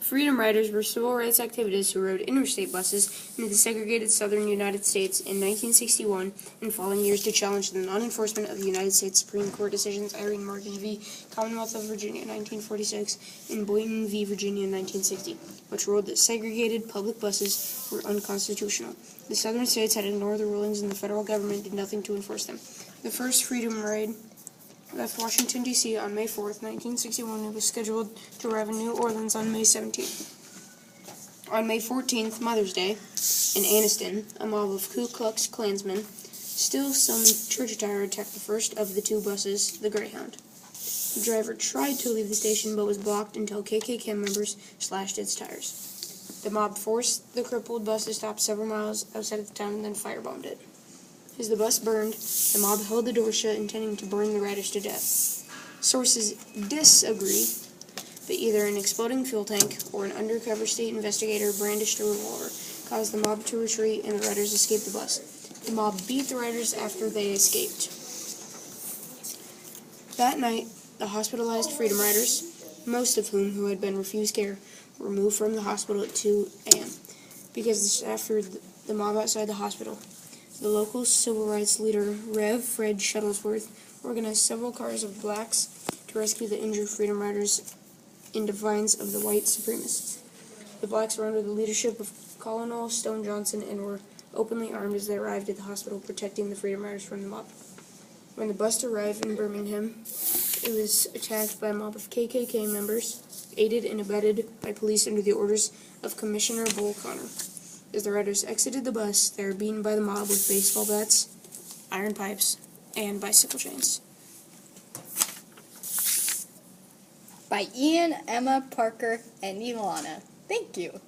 Freedom Riders were civil rights activists who rode interstate buses into the segregated southern United States in 1961 and following years to challenge the non-enforcement of the United States Supreme Court decisions Irene Morgan v. Commonwealth of Virginia 1946 and Boynton v. Virginia 1960, which ruled that segregated public buses were unconstitutional. The southern states had ignored the rulings and the federal government did nothing to enforce them. The first Freedom Ride left Washington, D.C. on May 4, 1961, and was scheduled to arrive in New Orleans on May 17th. On May 14th, Mother's Day, in Anniston, a mob of Ku Klux Klansmen, still summoned church attire, attacked the first of the two buses, the Greyhound. The driver tried to leave the station but was blocked until KKK members slashed its tires. The mob forced the crippled bus to stop several miles outside of the town and then firebombed it. As the bus burned, the mob held the door shut, intending to burn the riders to death. Sources disagree, but either an exploding fuel tank or an undercover state investigator brandished a revolver caused the mob to retreat and the riders escaped the bus. The mob beat the riders after they escaped. That night, the hospitalized Freedom Riders, most of whom had been refused care, were moved from the hospital at 2 a.m. because the staff feared the mob outside the hospital. The local civil rights leader, Rev. Fred Shuttlesworth, organized several cars of blacks to rescue the injured Freedom Riders in defiance of the white supremacists. The blacks were under the leadership of Colonel Stone Johnson and were openly armed as they arrived at the hospital, protecting the Freedom Riders from the mob. When the bus arrived in Birmingham, it was attacked by a mob of KKK members, aided and abetted by police under the orders of Commissioner Bull Connor. As the riders exited the bus, they were beaten by the mob with baseball bats, iron pipes, and bicycle chains. By Ian, Emma, Parker, and Ilana. Thank you.